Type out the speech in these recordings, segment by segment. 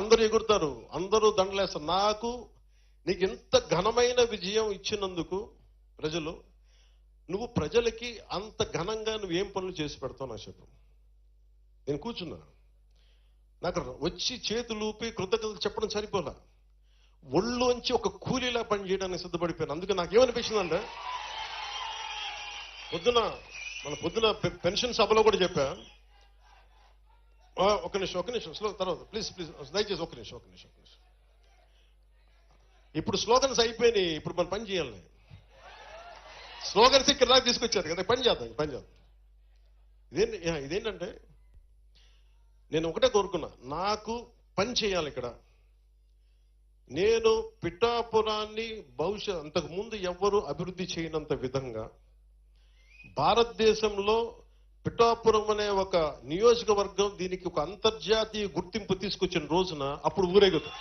అందరూ ఎగురుతారు, అందరూ దండలేస్తారు. నీకు ఎంత ఘనమైన విజయం ఇచ్చినందుకు ప్రజలు, నువ్వు ప్రజలకి అంత ఘనంగా నువ్వేం పనులు చేసి పెడతావు నాకు చెప్పు. నేను కూర్చున్నా, నాకు వచ్చి చేతులు ఊపి కృతజ్ఞతలు చెప్పడం సరిపోలా, ఒళ్ళోంచి ఒక కూలీలా పని చేయడానికి సిద్ధపడిపోయాను. అందుకే నాకేమనిపించిందంటే, పొద్దున పెన్షన్ సభలో కూడా చెప్పా, ఒక నిమిషం స్లో, తర్వాత ప్లీజ్ దయచేసి ఒక నిమిషం. ఇప్పుడు స్లోగన్స్ అయిపోయినాయి, ఇప్పుడు మనం పని చేయాలి. స్లోగన్స్ ఇక్కడ దాకా తీసుకొచ్చారు కదా, పని చేద్దాం. ఇదేంటంటే నేను ఒకటే కోరుకున్నా, నాకు పని చేయాలి ఇక్కడ. నేను పిఠాపురాన్ని అంతకు ముందు ఎవ్వరూ అభివృద్ధి చేయనంత విధంగా భారతదేశంలో పిఠాపురం అనే ఒక నియోజకవర్గం దీనికి ఒక అంతర్జాతీయ గుర్తింపు తీసుకొచ్చిన రోజున అప్పుడు ఊరేగుతాం.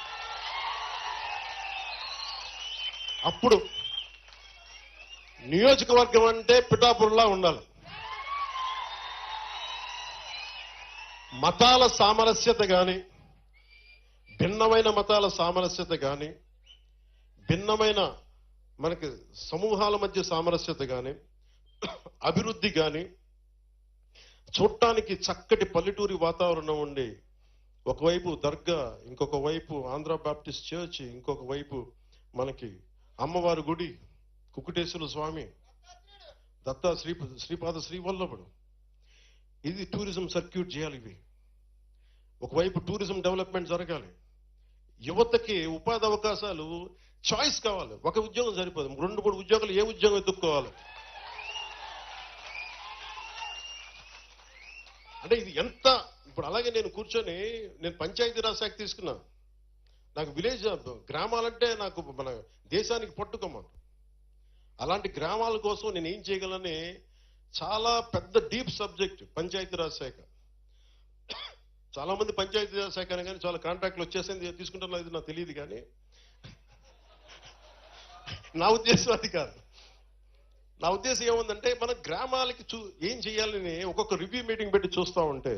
అప్పుడు నియోజకవర్గం అంటే పిఠాపురంలా ఉండాలి. మతాల సామరస్యత కానీ, భిన్నమైన మతాల సామరస్యత కానీ, భిన్నమైన మనకి సమూహాల మధ్య సామరస్యత కానీ, అభివృద్ధి కానీ, చూడటానికి చక్కటి పల్లెటూరి వాతావరణం ఉండి, ఒకవైపు దర్గా, ఇంకొక వైపు ఆంధ్ర బాప్టిస్ట్ చర్చ్, ఇంకొక వైపు మనకి అమ్మవారి గుడి, కుకుటేశ్వర స్వామి, దత్తా శ్రీపాద శ్రీవల్లభుడు, ఇది టూరిజం సర్క్యూట్ చేయాలి. ఇవి ఒకవైపు టూరిజం డెవలప్మెంట్ జరగాలి. యువతకి ఉపాధి అవకాశాలు, చాయిస్ కావాలి. ఒక ఉద్యోగం సరిపోదు, 2-3 ఉద్యోగాలు, ఏ ఉద్యోగం ఎత్తుక్కోవాలి. అంటే ఇది ఎంత ఇప్పుడు అలాగే నేను కూర్చొని నేను పంచాయతీరాజ్ శాఖ తీసుకున్నా. నాకు గ్రామాలంటే నాకు మన దేశానికి పట్టుకోమ. అలాంటి గ్రామాల కోసం నేను ఏం చేయగలని చాలా పెద్ద డీప్ సబ్జెక్ట్ పంచాయతీరాజ్ శాఖ. చాలా మంది పంచాయతీరాజ్ శాఖ అని కానీ చాలా కాంట్రాక్ట్లు వచ్చేసింది తీసుకుంటున్నా, ఇది నాకు తెలియదు. కానీ నా ఉద్దేశం అది కాదు. నా ఉద్దేశం ఏముందంటే, మన గ్రామాలకి ఏం చేయాలని ఒక్కొక్క రివ్యూ మీటింగ్ పెట్టి చూస్తా ఉంటే,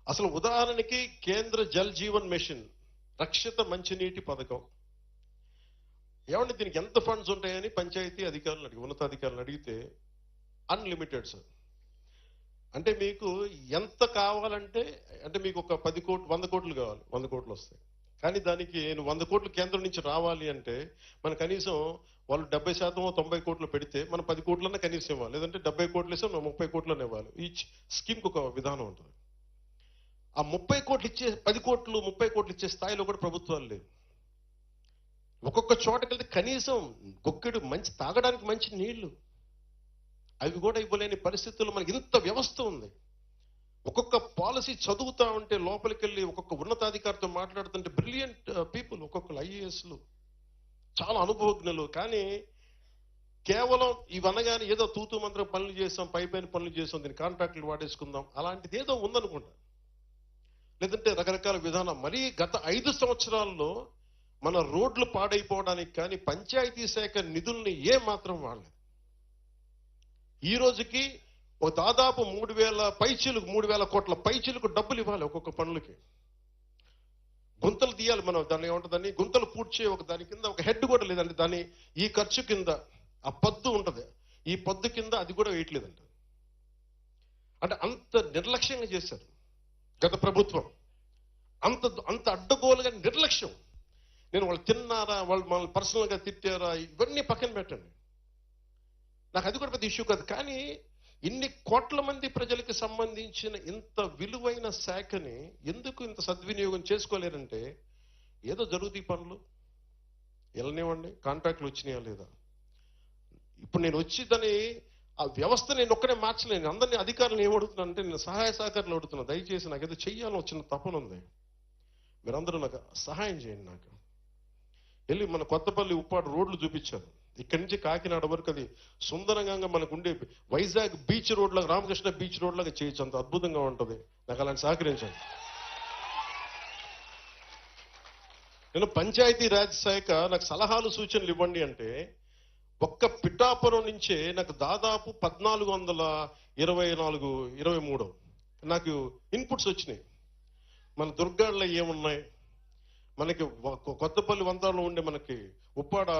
అసలు ఉదాహరణకి కేంద్ర జల్ జీవన్ మిషన్ రక్షిత మంచినీటి పథకం, ఏమంటే దీనికి ఎంత ఫండ్స్ ఉంటాయని పంచాయతీ అధికారులు ఉన్నతాధికారులు అడిగితే అన్లిమిటెడ్ సార్. అంటే మీకు ఎంత కావాలంటే, అంటే మీకు ఒక 10 కోట్లు 100 కోట్లు కావాలి, 100 కోట్లు వస్తాయి. కానీ దానికి 100 కోట్లు కేంద్రం నుంచి రావాలి అంటే మన కనీసం వాళ్ళు 70% 90 కోట్లు పెడితే మనం 10 కోట్లన్నా కనీసం ఇవ్వాలి. లేదంటే 70 కోట్లు ఇస్తే 30 కోట్లనే ఇవ్వాలి. ఈచ్ స్కీమ్కి ఒక విధానం ఉంటుంది. ఆ 30 కోట్లు ఇచ్చే 10 కోట్లు 30 కోట్లు ఇచ్చే స్థాయిలో కూడా ప్రభుత్వాలు లేవు. ఒక్కొక్క చోటకి వెళ్తే కనీసం కొక్కెడు మంచి తాగడానికి మంచి నీళ్లు అవి కూడా ఇవ్వలేని పరిస్థితుల్లో మనకి ఇంత వ్యవస్థ ఉంది. ఒక్కొక్క పాలసీ చదువుతా ఉంటే లోపలికి వెళ్ళి ఒక్కొక్క ఉన్నతాధికారితో మాట్లాడుతుంటే బ్రిలియంట్ పీపుల్, ఒక్కొక్కరు ఐఏఎస్లు, చాలా అనుభవజ్ఞులు. కానీ కేవలం ఇవనగానే ఏదో తూతూ మంత్రం పనులు చేసాం, పైపైన పనులు చేసాం, దీన్ని కాంట్రాక్టులు వాడేసుకుందాం, అలాంటిది ఏదో ఉందనుకుంటా. లేదంటే రకరకాల విధానం. మరీ గత 5 సంవత్సరాల్లో మన రోడ్లు పాడైపోవడానికి కానీ పంచాయతీ శాఖ నిధుల్ని ఏ మాత్రం వాడలేదు. ఈ రోజుకి ఒక దాదాపు 3,000 కోట్ల పైచీలకు డబ్బులు ఇవ్వాలి ఒక్కొక్క పనులకి. గుంతలు తీయాలి మనం, దాన్ని ఏముంటుందని గుంతలు పూడ్చే ఒక దాని కింద ఒక హెడ్ కూడా లేదండి. దాని ఈ ఖర్చు కింద ఆ పద్దు ఉంటుంది, ఈ పద్దు కింద అది కూడా వేయట్లేదంట. అంటే అంత నిర్లక్ష్యంగా చేశారు గత ప్రభుత్వం. అంత అడ్డగోలుగా నిర్లక్ష్యం. నేను వాళ్ళు తిన్నారా, వాళ్ళు మనల్ని పర్సనల్గా తిట్టారా, ఇవన్నీ పక్కన పెట్టండి, నాకు అది కూడా పెద్ద ఇష్యూ కాదు. కానీ ఇన్ని కోట్ల మంది ప్రజలకు సంబంధించిన ఇంత విలువైన శాఖని ఎందుకు ఇంత సద్వినియోగం చేసుకోలేరంటే, ఏదో జరుగుతాయి పనులు వెళ్ళనివ్వండి, కాంట్రాక్ట్లు వచ్చినాయా లేదా. ఇప్పుడు నేను వచ్చి దాన్ని ఆ వ్యవస్థ నేను ఒక్కడే మార్చలేను. అందరినీ అధికారులను ఏమడుగుతున్నా అంటే, నేను సహాయ సహకారాలు అడుగుతున్నా, దయచేసి నాకు ఏదో చెయ్యాలని వచ్చిన తపన ఉంది, మీరందరూ నాకు సహాయం చేయండి. నాకు వెళ్ళి మన కొత్తపల్లి ఉప్పాడు రోడ్లు చూపించారు, ఇక్కడి నుంచి కాకినాడ వరకు అది సుందరంగా మనకు ఉండే వైజాగ్ బీచ్ రోడ్ లాగా, రామకృష్ణ బీచ్ రోడ్ లాగా చేయొచ్చు, అంత అద్భుతంగా ఉంటుంది. నాకు అలాంటి సహకరించండి. నేను పంచాయతీ రాజ్ శాఖ నాకు సలహాలు సూచనలు ఇవ్వండి అంటే, ఒక్క పిఠాపురం నుంచే నాకు దాదాపు 1424-23 నాకు ఇన్పుట్స్ వచ్చినాయి. మన దుర్గాల్లో ఏమున్నాయి, మనకి కొత్తపల్లి వంతాలో ఉండే మనకి ఉప్పాడ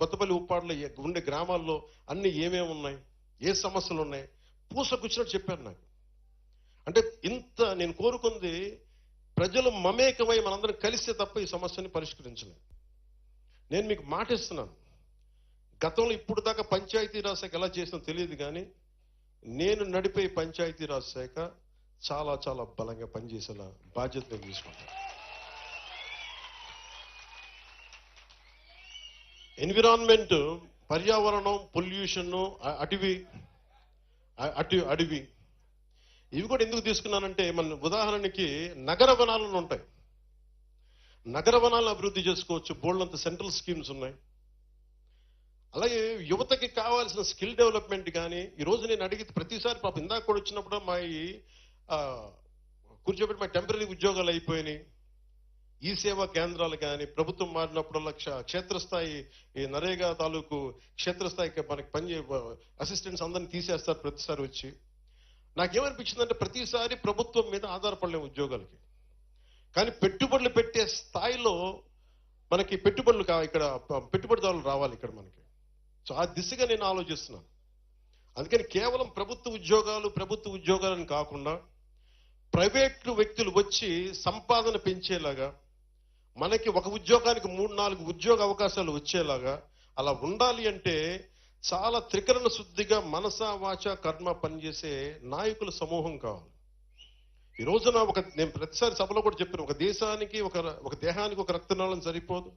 కొత్తపల్లి ఉప్పాడలో ఉండే గ్రామాల్లో అన్ని ఏమేమి ఉన్నాయి, ఏ సమస్యలు ఉన్నాయి, పూసకొచ్చినట్టు చెప్పారు నాకు. అంటే ఇంత నేను కోరుకుంది ప్రజలు మమేకమై మనందరం కలిస్తే తప్ప ఈ సమస్యని పరిష్కరించలేదు. నేను మీకు మాటిస్తున్నాను, గతంలో ఇప్పుడు దాకా పంచాయతీరాజ్ శాఖ ఎలా చేసినా తెలియదు, కానీ నేను నడిపే పంచాయతీరాజ్ శాఖ చాలా చాలా బలంగా పనిచేసేలా బాధ్యత నేను తీసుకుంటాను. ఎన్విరాన్మెంట్, పర్యావరణం, పొల్యూషన్, అడవి ఇవి కూడా ఎందుకు తీసుకున్నానంటే, మన ఉదాహరణకి నగర వనాలను ఉంటాయి, నగర వనాలను అభివృద్ధి చేసుకోవచ్చు, బోల్డంత సెంట్రల్ స్కీమ్స్ ఉన్నాయి. అలాగే యువతకి కావాల్సిన స్కిల్ డెవలప్మెంట్ కానీ ఈరోజు నేను అడిగితే ప్రతిసారి పాపం ఇందాక కూడా వచ్చినప్పుడు మా కూర్చోబెట్టి మా టెంపరీ ఉద్యోగాలు అయిపోయినాయి, ఈ సేవా కేంద్రాలు కానీ ప్రభుత్వం మారినప్పుడల్లా క్షేత్రస్థాయి ఈ నరేగా తాలూకు క్షేత్రస్థాయికి మనకి అసిస్టెంట్స్ అందరిని తీసేస్తారు ప్రతిసారి వచ్చి. నాకేమనిపించిందంటే ప్రతిసారి ప్రభుత్వం మీద ఆధారపడలేము ఉద్యోగాలకి, కానీ పెట్టుబడులు పెట్టే స్థాయిలో మనకి ఇక్కడ పెట్టుబడిదారులు రావాలి ఇక్కడ మనకి. సో ఆ దిశగా నేను ఆలోచిస్తున్నాను. అందుకని కేవలం ప్రభుత్వ ఉద్యోగాలను కాకుండా ప్రైవేట్ వ్యక్తులు వచ్చి సంపాదన పెంచేలాగా, మనకి ఒక ఉద్యోగానికి 3-4 ఉద్యోగ అవకాశాలు వచ్చేలాగా అలా ఉండాలి అంటే చాలా త్రికరణ శుద్ధిగా మనస వాచ కర్మ పనిచేసే నాయకుల సమూహం కావాలి. ఈ రోజున నేను ప్రతిసారి సభలో కూడా చెప్పాను, ఒక దేశానికి ఒక దేహానికి ఒక రక్తనాళం సరిపోదు,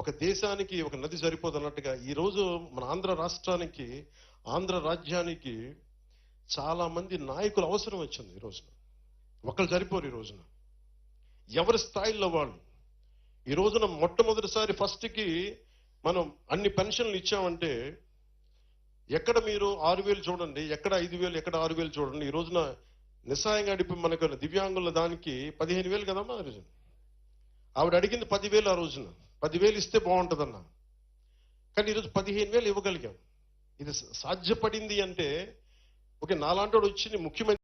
ఒక దేశానికి ఒక నది సరిపోదు అన్నట్టుగా ఈరోజు మన ఆంధ్ర రాజ్యానికి చాలా మంది నాయకులు అవసరం వచ్చింది. ఈ రోజున ఒకళ్ళు సరిపోరు. ఈ రోజున ఎవరి స్థాయిలో వాళ్ళు. ఈ రోజున మొట్టమొదటిసారి ఫస్ట్కి మనం అన్ని పెన్షన్లు ఇచ్చామంటే ఎక్కడ మీరు 6,000 చూడండి, ఎక్కడ 5,000, ఎక్కడ 6,000 చూడండి. ఈ రోజున నిస్సాయంగా అడిపి మనకు దివ్యాంగుల దానికి 15,000 కదమ్మా. ఆ రోజున ఆవిడ అడిగింది 10,000, ఆ రోజున 10,000 ఇస్తే బాగుంటుందన్న. కానీ ఈరోజు 15,000 ఇవ్వగలిగాం. ఇది సాధ్యపడింది అంటే నాలాంటి వాడు వచ్చి ముఖ్యమంత్రి